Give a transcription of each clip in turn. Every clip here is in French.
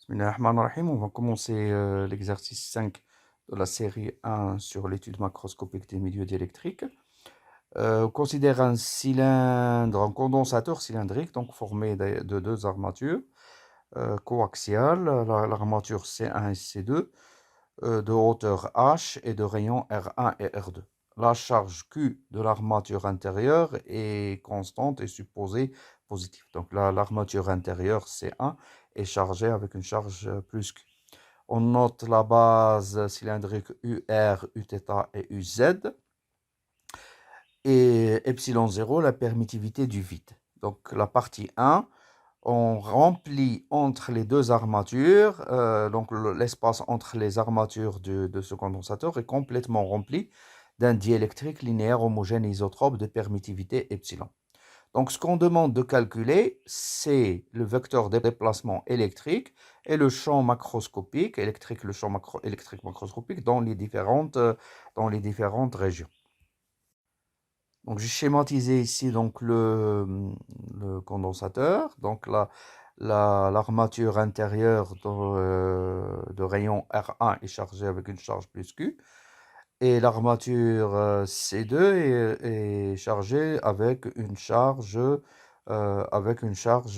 Bismillahirrahmanirrahim. On va commencer l'exercice 5 de la série 1 sur l'étude macroscopique des milieux diélectriques. On considère un cylindre, un condensateur cylindrique, donc formé de deux armatures coaxiales, l'armature C1 et C2, de hauteur H et de rayon R1 et R2. La charge Q de l'armature intérieure est constante et supposée positive. Donc l'armature intérieure C1 est chargée avec une charge plus Q. On note la base cylindrique UR, Uθ et UZ. Et epsilon 0, la permittivité du vide. Donc la partie 1, on remplit entre les deux armatures, donc l'espace entre les armatures de ce condensateur est complètement rempli d'un diélectrique linéaire homogène isotrope de permittivité epsilon. Donc ce qu'on demande de calculer, c'est le vecteur de déplacement électrique et le champ macroscopique, le champ électrique macroscopique dans les différentes régions. Donc j'ai schématisé ici donc le condensateur, donc l'armature intérieure de rayon R1 est chargée avec une charge plus Q, et l'armature C2 est chargée avec une charge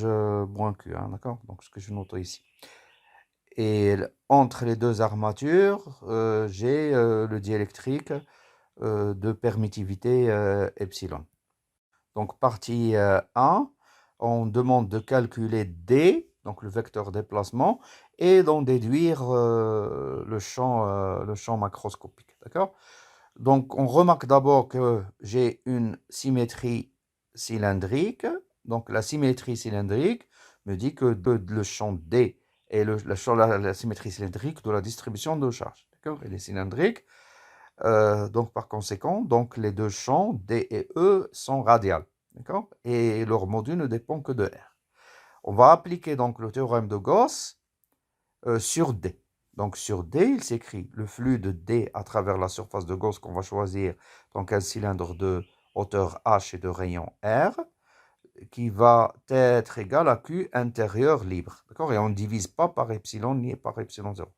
moins Q, hein, d'accord? Donc ce que je note ici. Et entre les deux armatures, j'ai le diélectrique de permittivité epsilon. Donc partie 1, on demande de calculer D, donc le vecteur déplacement, et d'en déduire le champ macroscopique. D'accord? Donc on remarque d'abord que j'ai une symétrie cylindrique. Donc la symétrie cylindrique me dit que le champ D est la symétrie cylindrique de la distribution de charge. D'accord? Elle est cylindrique. Donc par conséquent, donc les deux champs D et E sont radiales, d'accord? Et leur module ne dépend que de R. On va appliquer donc le théorème de Gauss sur D. Donc sur D, il s'écrit le flux de D à travers la surface de Gauss qu'on va choisir, donc un cylindre de hauteur H et de rayon R, qui va être égal à Q intérieur libre, d'accord? Et on ne divise pas par epsilon ni par epsilon 0,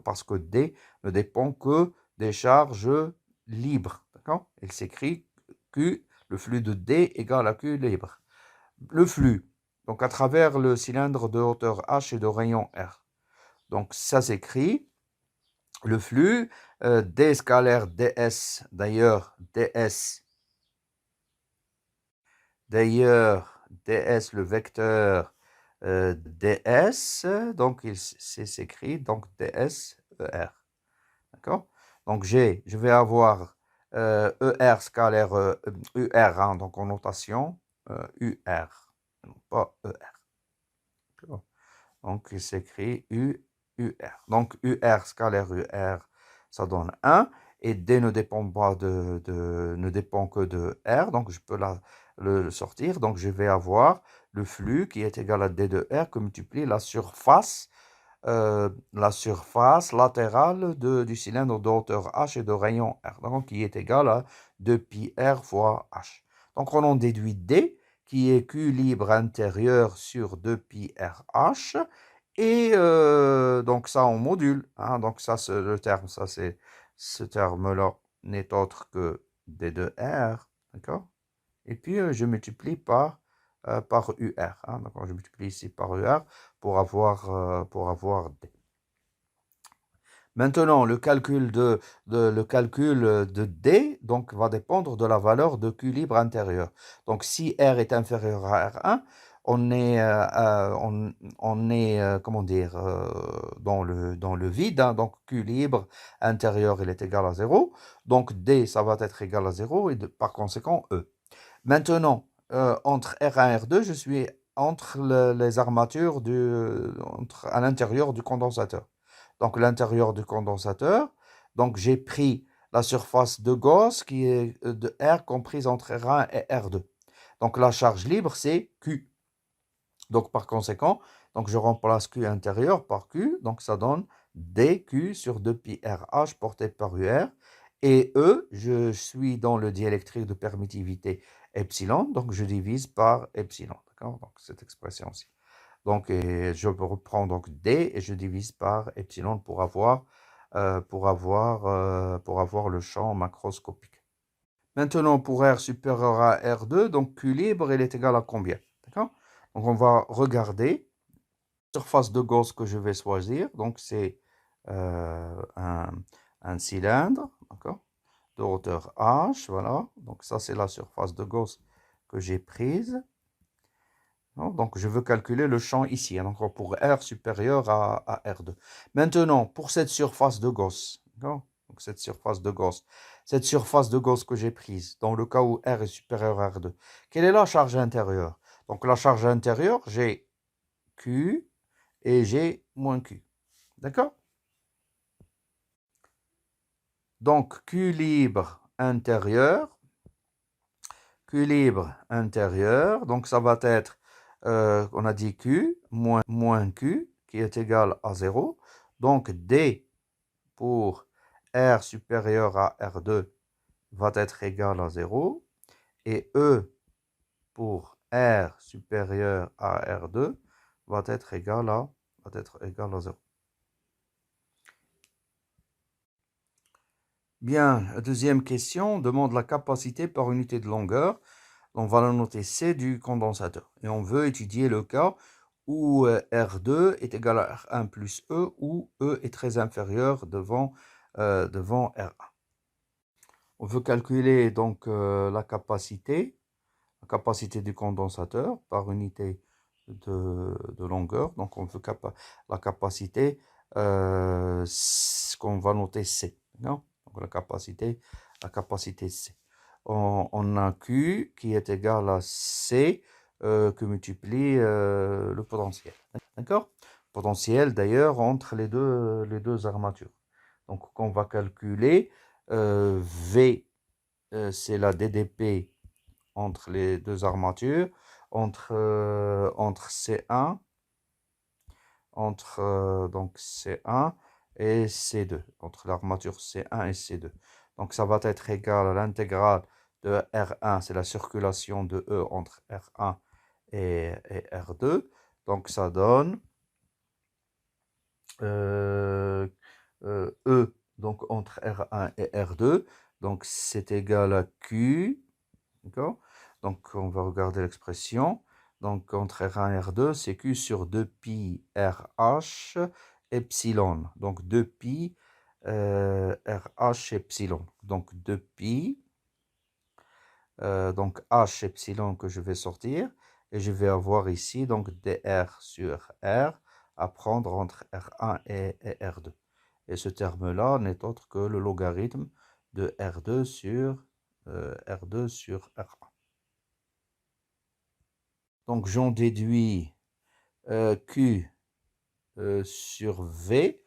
parce que D ne dépend que des charges libres, d'accord? Il s'écrit Q, le flux de D égale à Q libre. Le flux, donc à travers le cylindre de hauteur H et de rayon R. Donc ça s'écrit, le flux, D scalaire ds, d'ailleurs ds, le vecteur ds, donc il s'écrit donc ds ER. D'accord? Donc je vais avoir ER scalaire UR, hein, donc en notation UR, non pas ER. Donc il s'écrit UR. Donc UR scalaire UR, ça donne 1. Et D ne dépend pas ne dépend que de R, donc je peux le sortir. Donc je vais avoir le flux qui est égal à D de R que multiplie la surface latérale du cylindre de hauteur H et de rayon R, donc qui est égal à 2πr fois H. Donc on en déduit D, qui est Q libre intérieur sur 2πrH, et donc ça en module, hein, donc ça c'est le terme, ce terme-là n'est autre que D de R, d'accord? Et puis je multiplie par UR, hein, donc je multiplie ici par UR pour avoir D. Maintenant, le calcul de D donc, va dépendre de la valeur de Q libre intérieur. Donc, si R est inférieur à R1, on est comment dire, dans le vide, hein, donc Q libre intérieur, il est égal à 0. Donc, D, ça va être égal à 0 et par conséquent, E. Maintenant, entre R1 et R2, je suis entre les armatures à l'intérieur du condensateur. Donc l'intérieur du condensateur, donc j'ai pris la surface de Gauss qui est de R comprise entre R1 et R2. Donc la charge libre, c'est Q. Donc par conséquent, donc je remplace Q intérieur par Q, donc ça donne dQ sur 2πrH porté par UR. Et E, je suis dans le diélectrique de permittivité epsilon, donc je divise par epsilon. D'accord? Donc cette expression-ci. Donc, et je reprends donc D et je divise par epsilon pour avoir le champ macroscopique. Maintenant, pour R supérieur à R2, donc Q libre, il est égal à combien? D'accord? Donc, on va regarder la surface de Gauss que je vais choisir. Donc, c'est un cylindre, d'accord? De hauteur H, voilà. Donc, ça, c'est la surface de Gauss que j'ai prise. Donc, je veux calculer le champ ici, hein, donc pour R supérieur à R2. Maintenant, pour cette surface de Gauss, donc cette surface de Gauss que j'ai prise, dans le cas où R est supérieur à R2, quelle est la charge intérieure? Donc, la charge intérieure, j'ai Q et j'ai moins Q. D'accord? Donc, Q libre intérieur, donc ça va être, on a dit Q moins Q, qui est égal à 0. Donc, D pour R supérieur à R2 va être égal à 0. Et E pour R supérieur à R2 va être égal à 0. Bien, la deuxième question demande la capacité par unité de longueur. On va la noter C du condensateur. Et on veut étudier le cas où R2 est égal à R1 plus E, où E est très inférieur devant R1. On veut calculer donc la capacité du condensateur par unité de longueur. Donc on veut la capacité qu'on va noter C. Non? Donc la capacité C. On a Q qui est égal à C que multiplie le potentiel. D'accord? Potentiel d'ailleurs entre les deux armatures. Donc on va calculer V, c'est la DDP entre les deux armatures, entre C1, donc C1 et C2, entre l'armature C1 et C2. Donc ça va être égal à l'intégrale de R1, c'est la circulation de E entre R1 et R2. Donc ça donne E, donc entre R1 et R2. Donc c'est égal à Q. D'accord? Donc, on va regarder l'expression. Donc, entre R1 et R2, c'est Q sur 2pi RH epsilon. Donc, 2pi RH epsilon. Donc, 2pi, donc H epsilon que je vais sortir. Et je vais avoir ici, donc, dr sur R à prendre entre R1 et R2. Et ce terme-là n'est autre que le logarithme de R2 sur R1. Donc, j'en déduis Q sur V.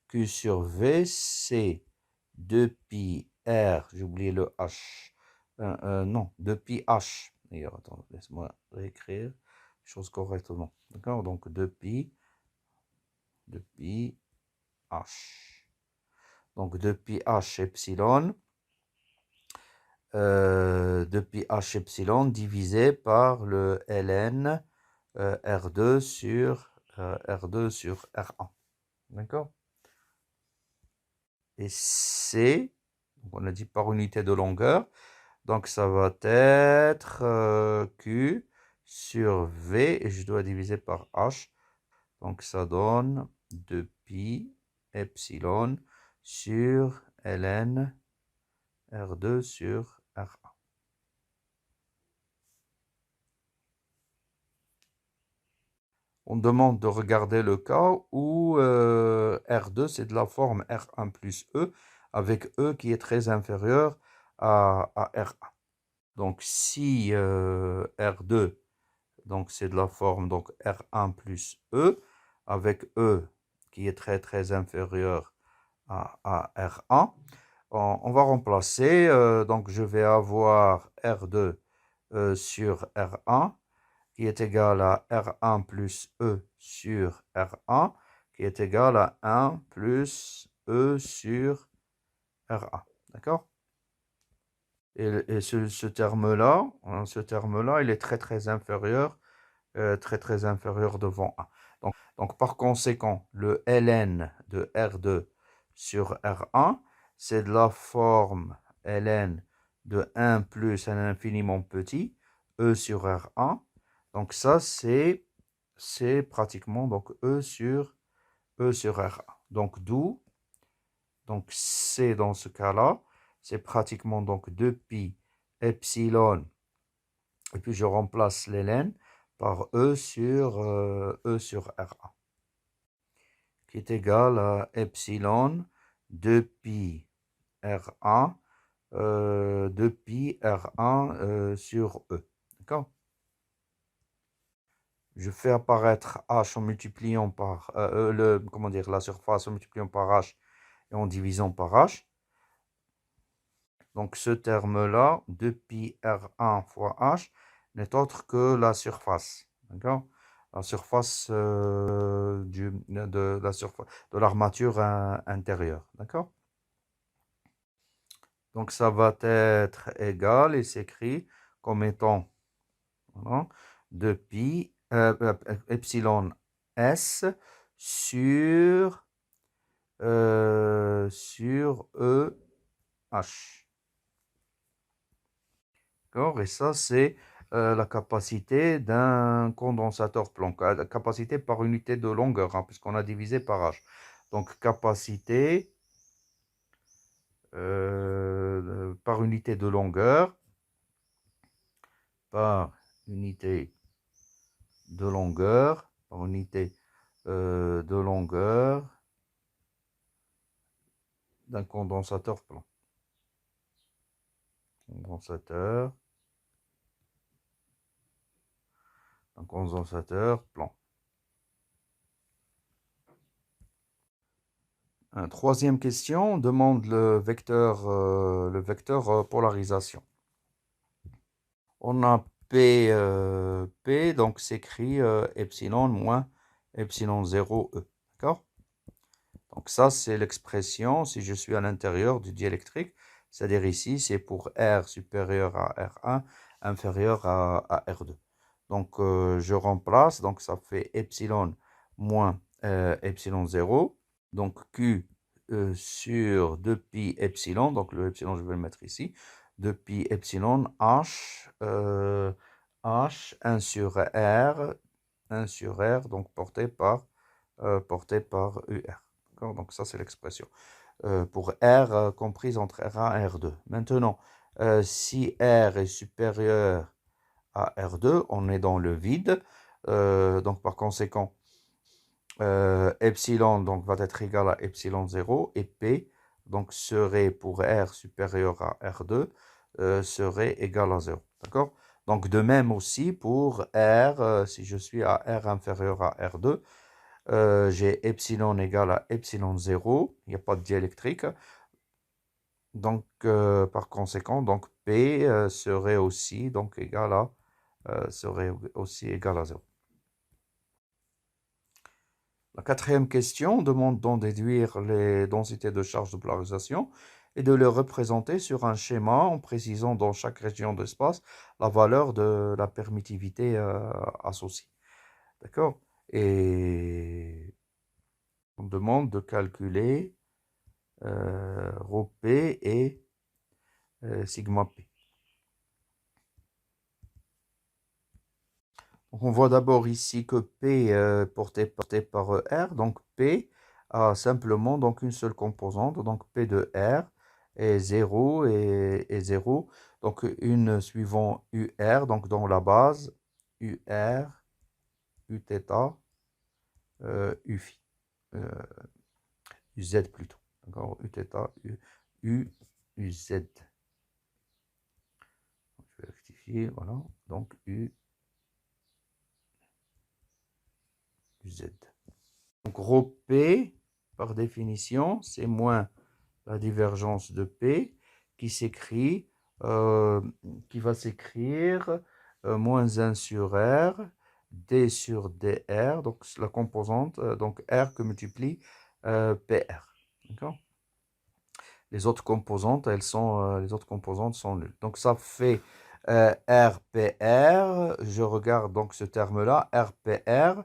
Q sur V, c'est 2pi R, j'ai oublié le H. Non, 2pi H. D'ailleurs, attends, laisse-moi réécrire les choses correctement. D'accord? Donc, 2pi H. Donc, 2pi H epsilon. 2pi H epsilon divisé par le ln R2 sur R1. D'accord? Et C, on a dit par unité de longueur, donc ça va être Q sur V, et je dois diviser par H. Donc ça donne 2pi epsilon sur ln R2 sur R1. On demande de regarder le cas où R2 c'est de la forme R1 plus E, avec E qui est très inférieur à R1. Donc si R2 donc c'est de la forme donc R1 plus E, avec E qui est très très inférieur à R1, on va remplacer, donc je vais avoir R2 sur R1 qui est égal à R1 plus E sur R1, qui est égal à 1 plus E sur R1. D'accord? Et ce terme-là, il est très très inférieur très inférieur devant 1. Donc par conséquent, le ln de R2 sur R1, c'est de la forme ln de 1 plus un infiniment petit, E sur R1. Donc ça, c'est pratiquement donc E sur R1. Donc d'où, donc c'est dans ce cas-là, c'est pratiquement donc 2pi epsilon, et puis je remplace ln par E sur R1, qui est égal à epsilon 2pi R1, 2pi R1 sur E. D'accord? Je fais apparaître H en multipliant par la surface en multipliant par H et en divisant par H. Donc ce terme-là, 2pi R1 fois H, n'est autre que la surface. D'accord? La surface de l'armature intérieure. D'accord? Donc ça va être égal et s'écrit comme étant, voilà, 2pi epsilon s sur EH. D'accord? Et ça, c'est la capacité d'un condensateur Planck, la capacité par unité de longueur, hein, puisqu'on a divisé par H. Donc, capacité par unité de longueur, par unité de longueur, par unité de longueur d'un condensateur Planck. Condensateur, un condensateur Planck. Troisième question, demande le vecteur polarisation. On a P, donc s'écrit epsilon moins epsilon 0 E. D'accord? Donc ça, c'est l'expression si je suis à l'intérieur du diélectrique, c'est-à-dire ici, c'est pour R supérieur à R1, inférieur à R2. Donc je remplace, donc ça fait epsilon moins epsilon 0. Donc Q sur 2pi epsilon, donc le epsilon je vais le mettre ici, 2pi epsilon H, H 1 sur R, donc porté par UR. Donc ça c'est l'expression pour R comprise entre R1 et R2. Maintenant, si R est supérieur à R2, on est dans le vide, donc par conséquent, epsilon donc, va être égal à epsilon 0 et P donc serait pour R supérieur à R2 serait égal à 0. D'accord? Donc de même aussi pour R, si je suis à R inférieur à R2, j'ai epsilon égal à epsilon 0, il n'y a pas de diélectrique. Donc par conséquent, donc P serait aussi donc égal à 0. La quatrième question demande d'en déduire les densités de charge de polarisation et de les représenter sur un schéma en précisant dans chaque région d'espace la valeur de la permittivité associée. D'accord? Et on demande de calculer ρP et sigma P. Donc on voit d'abord ici que P porté par R, donc P a simplement donc une seule composante, donc P de R est 0 et 0, donc une suivant UR, donc dans la base UR, Uθ, Uφ, UZ plutôt, d'accord, Uθ, UZ. Je vais rectifier, voilà, donc UZ. Donc ρP, par définition, c'est moins la divergence de P qui s'écrit, qui va s'écrire moins 1 sur R, D sur DR, donc la composante, donc R que multiplie PR. D'accord? Les autres composantes, les autres composantes sont nulles. Donc ça fait RPR, je regarde donc ce terme-là, RPR,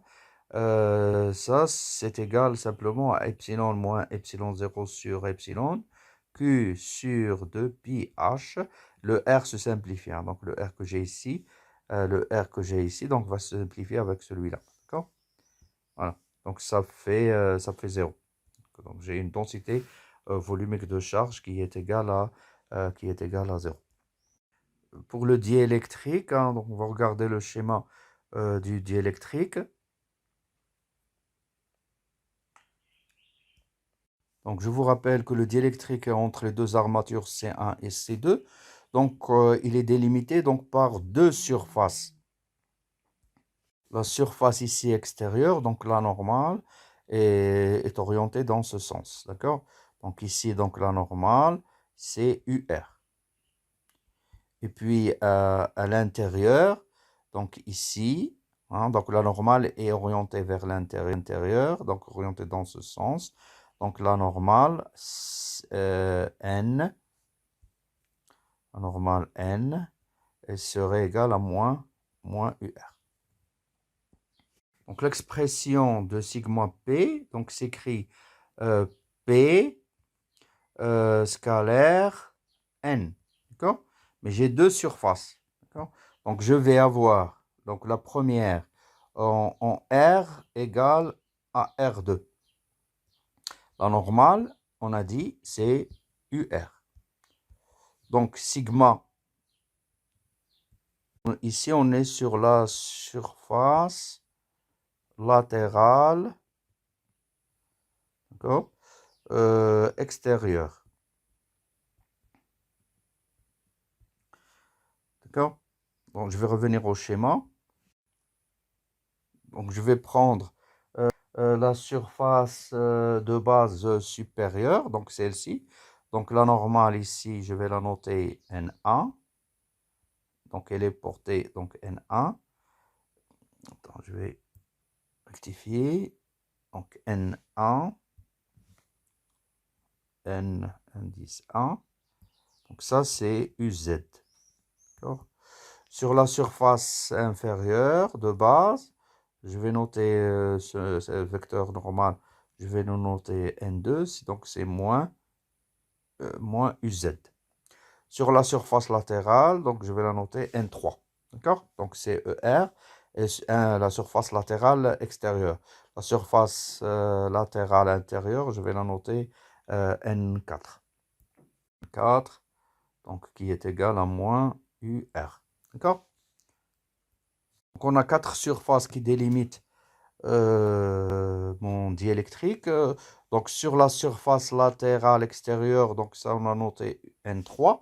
ça c'est égal simplement à epsilon moins epsilon 0 sur epsilon, Q sur 2 pi h, le R se simplifie, hein, donc le R que j'ai ici, donc va se simplifier avec celui-là, d'accord? Voilà, donc ça fait 0. Donc j'ai une densité volumique de charge qui est égale à 0. Pour le diélectrique, hein, donc on va regarder le schéma du diélectrique. Donc je vous rappelle que le diélectrique est entre les deux armatures C1 et C2. Donc il est délimité donc, par deux surfaces. La surface ici extérieure, donc la normale, est orientée dans ce sens. D'accord? Donc ici, donc la normale, c'est UR. Et puis à l'intérieur, donc ici, hein, donc la normale est orientée vers l'intérieur, donc orientée dans ce sens. Donc la normale N, la normale N, elle serait égale à moins UR. Donc l'expression de sigma P, donc s'écrit P scalaire N, d'accord? Mais j'ai deux surfaces, d'accord? Donc je vais avoir, donc la première en R égale à R2. La normale, on a dit, c'est UR. Donc sigma, ici on est sur la surface latérale, d'accord? Extérieure. D'accord? Donc je vais revenir au schéma. Donc je vais prendre la surface de base supérieure, donc celle-ci. Donc la normale ici, je vais la noter N1. Donc elle est portée donc N1. Attends, je vais rectifier. Donc N1, N indice 1. Donc ça c'est UZ. Sur la surface inférieure de base, je vais noter ce vecteur normal, je vais le noter N2, donc c'est moins UZ. Sur la surface latérale, donc je vais la noter N3. D'accord? Donc c'est ER et la surface latérale extérieure. La surface latérale intérieure, je vais la noter N4. 4, donc qui est égal à moins UR. D'accord? Donc on a quatre surfaces qui délimitent mon diélectrique. Donc sur la surface latérale extérieure, donc ça on a noté N3.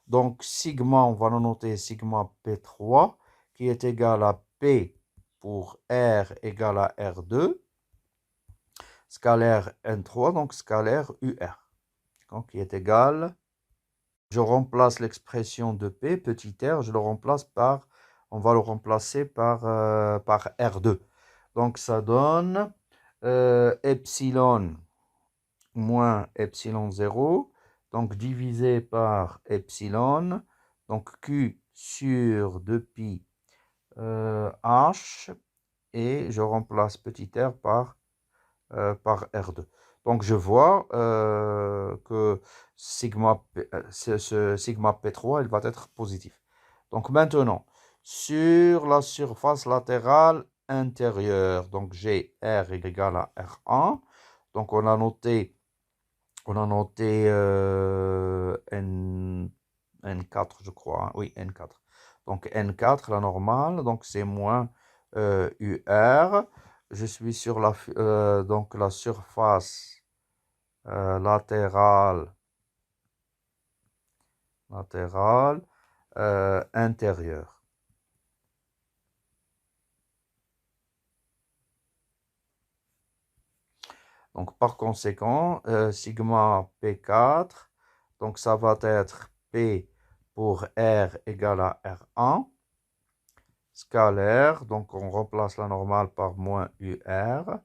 Donc sigma, on va le noter sigma P3 qui est égal à P pour R égale à R2. Scalaire N3, donc scalaire UR. Donc qui est égal, je remplace l'expression de P, petit r, on va le remplacer par R2. Donc ça donne epsilon moins epsilon 0, donc divisé par epsilon, donc Q sur 2pi H, et je remplace petit r par R2. Donc je vois que ce sigma P3, il va être positif. Donc maintenant, sur la surface latérale intérieure, donc j'ai R égale à R1. Donc on a noté N4, je crois, hein. Oui, N4. Donc N4, la normale, donc c'est moins UR. Je suis sur donc la surface latérale intérieure. Donc par conséquent, sigma P4, donc ça va être P pour R égale à R1. Scalaire, donc on remplace la normale par moins UR.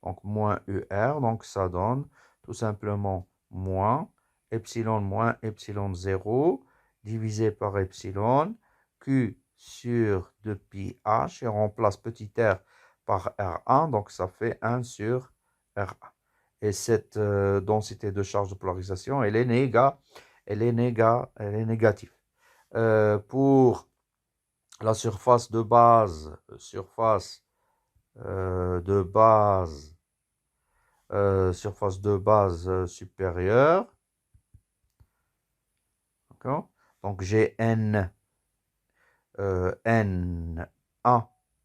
Donc moins UR, donc ça donne tout simplement moins epsilon 0 divisé par epsilon Q sur 2pi H et on remplace petit r par R1, donc ça fait 1 sur R1. Et cette densité de charge de polarisation, elle est négative. Pour la surface de base, supérieure, d'accord? Donc j'ai N1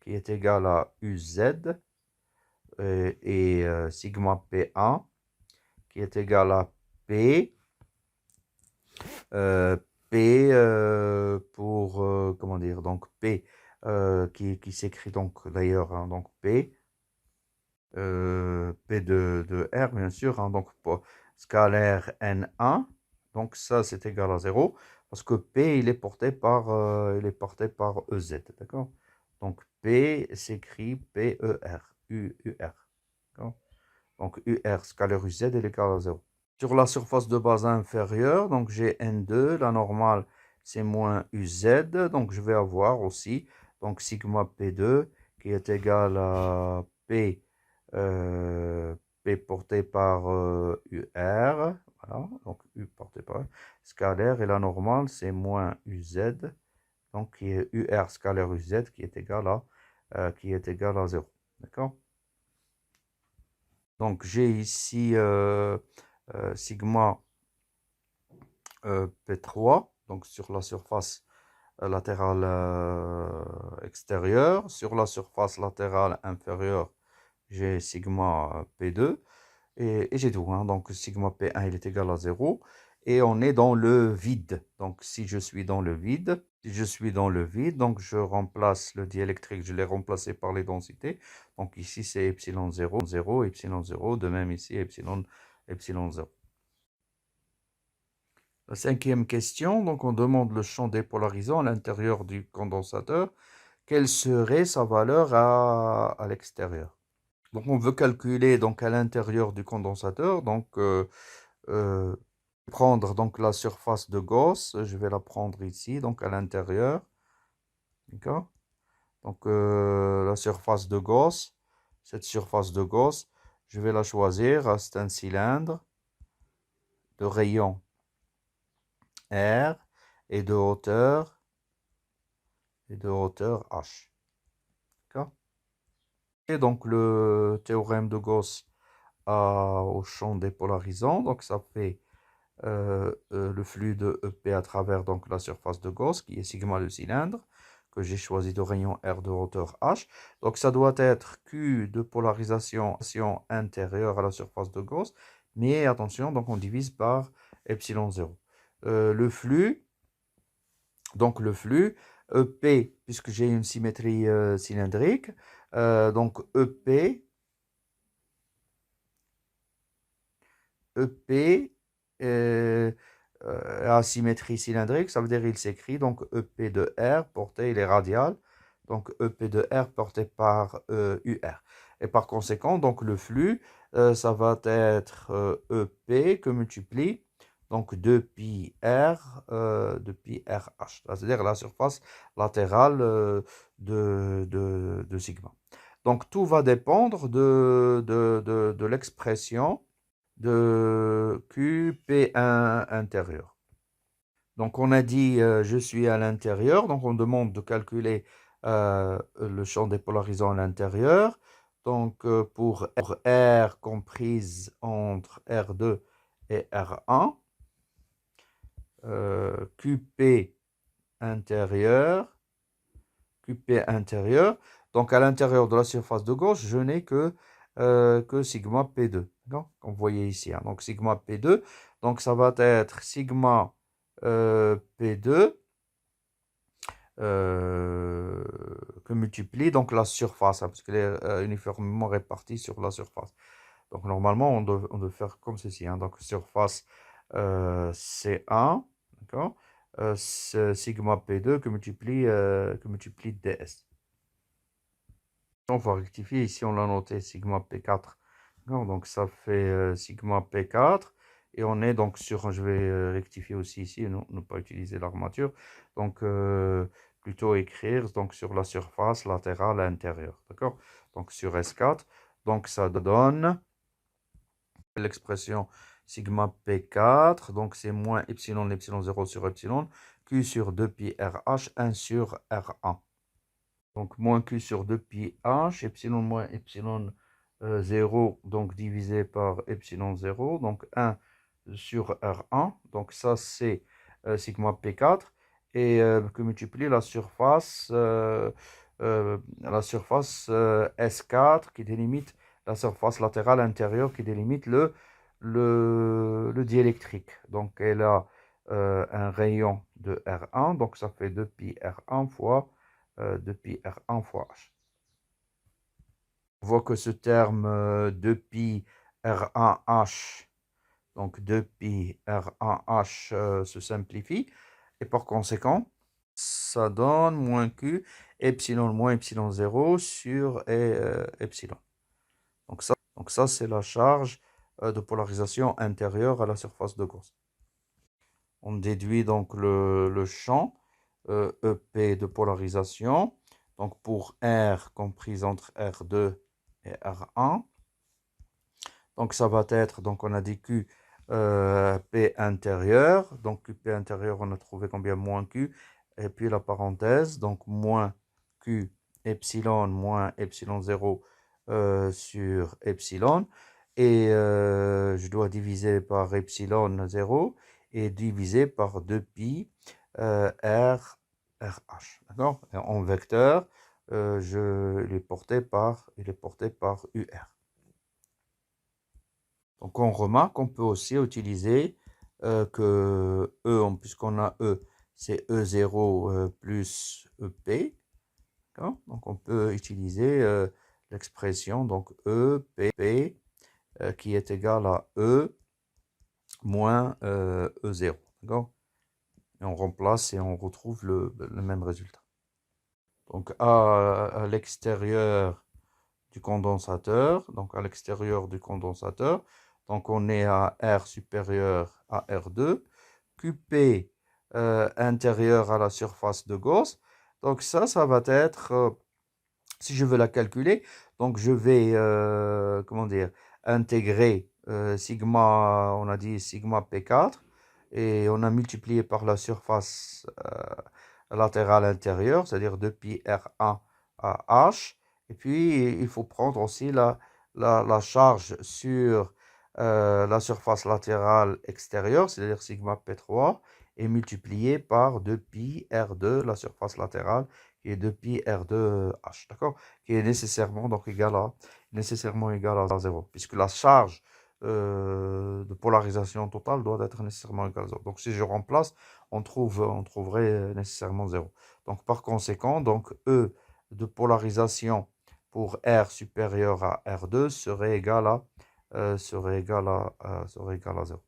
qui est égal à UZ et sigma P1 qui est égal à P. P pour, comment dire, donc P qui s'écrit donc d'ailleurs, hein, donc P, P de R bien sûr, hein, donc pour scalaire N1, donc ça c'est égal à 0, parce que P il est porté par EZ, d'accord? Donc P s'écrit PER, UR, d'accord? Donc UR scalaire UZ est égal à 0. Sur la surface de base inférieure, donc j'ai N2, la normale c'est moins UZ, donc je vais avoir aussi donc sigma P2 qui est égal à P, P porté par UR, voilà, donc U porté par scalaire, et la normale c'est moins UZ, donc qui est UR scalaire UZ qui est égal à 0, d'accord? Donc j'ai ici sigma P3, donc sur la surface latérale extérieure. Sur la surface latérale inférieure, j'ai sigma P2 et j'ai tout, hein. Donc sigma P1 il est égal à 0 et on est dans le vide. Donc si je suis dans le vide, donc je remplace le diélectrique, je l'ai remplacé par les densités. Donc ici c'est epsilon 0, 0, epsilon 0, de même ici epsilon 0. La cinquième question, donc on demande le champ dépolarisant à l'intérieur du condensateur. Quelle serait sa valeur à l'extérieur? Donc on veut calculer donc à l'intérieur du condensateur, donc euh, prendre donc la surface de Gauss, je vais la prendre ici, donc à l'intérieur, d'accord? Donc la surface de Gauss, cette surface de Gauss, je vais la choisir, c'est un cylindre de rayon R et de hauteur H. D'accord? Et donc le théorème de Gauss au champ dépolarisant, donc ça fait le flux de EP à travers donc la surface de Gauss, qui est sigma le cylindre, que j'ai choisi de rayon R de hauteur H. Donc ça doit être Q de polarisation intérieure à la surface de Gauss, mais attention, donc on divise par epsilon 0. Le flux, EP, puisque j'ai une symétrie cylindrique, donc EP à symétrie cylindrique, ça veut dire il s'écrit donc EP de R porté, il est radial, donc EP de R porté par UR. Et par conséquent, donc le flux, ça va être EP que multiplie donc 2pi R, 2pi RH, c'est-à-dire la surface latérale de sigma. Donc tout va dépendre de l'expression de QP1 intérieur. Donc on a dit je suis à l'intérieur, donc on demande de calculer le champ dépolarisant à l'intérieur. Donc pour R comprise entre R2 et R1, QP intérieur, Donc à l'intérieur de la surface de gauche, je n'ai que sigma P2. Comme vous voyez ici, hein. Donc sigma P2, donc ça va être sigma P2 que multiplie donc la surface, hein, parce qu'elle est uniformément répartie sur la surface. Donc normalement, on doit faire comme ceci, hein. Donc surface C1, d'accord, sigma P2 que multiplie ds. On va rectifier, ici on l'a noté sigma P4. Donc ça fait sigma P4. Et on est donc sur, je vais rectifier aussi ici, ne pas utiliser l'armature. Donc plutôt écrire donc sur la surface latérale intérieure. D'accord? Donc sur S4. Donc ça donne l'expression sigma P4. Donc c'est moins epsilon, epsilon 0 sur epsilon, Q sur 2 pi RH, 1 sur R1. Donc moins Q sur 2 pi H, epsilon moins epsilon 0, donc divisé par epsilon 0, donc 1 sur R1. Donc ça c'est sigma P4 et que multiplie la surface S4 qui délimite la surface latérale intérieure qui délimite le diélectrique. Donc elle a un rayon de R1, donc ça fait 2 pi R1 fois 2 pi R1 fois H. On voit que ce terme 2 pi R1H, donc 2 pi R1H se simplifie, et par conséquent, ça donne moins Q, epsilon moins epsilon 0 sur epsilon. Donc ça c'est la charge de polarisation intérieure à la surface de Gauss. On déduit donc le champ EP de polarisation. Donc pour R comprise entre R2 et R1. Donc ça va être, donc on a dit Q P intérieur. Donc QP intérieur, on a trouvé combien? Moins Q. Et puis la parenthèse, donc moins Q epsilon moins epsilon 0 sur epsilon. Et je dois diviser par epsilon 0 et diviser par 2 pi R RH. D'accord? En vecteur, il est porté par UR. Donc on remarque qu'on peut aussi utiliser que E, puisqu'on a E, c'est E0 plus EP. Donc on peut utiliser l'expression donc EP qui est égal à E moins E0. D'accord? Et on remplace et on retrouve le même résultat. Donc à l'extérieur du condensateur, donc à l'extérieur du condensateur, donc on est à R supérieur à R2, QP intérieur à la surface de Gauss. Donc ça va être, si je veux la calculer, donc je vais, comment dire, intégrer sigma, on a dit sigma P4, et on a multiplié par la surface latérale intérieure, c'est-à-dire 2 pi R1 à H. Et puis, il faut prendre aussi la charge sur la surface latérale extérieure, c'est-à-dire sigma P3, et multiplier par 2 pi R2, la surface latérale, qui est 2 pi R2H, d'accord? Qui est nécessairement donc égal à 0, puisque la charge de polarisation totale doit être nécessairement égale à 0. Donc si je remplace, on trouverait nécessairement 0. Donc par conséquent, donc E de polarisation pour R supérieur à R2 serait égal à 0.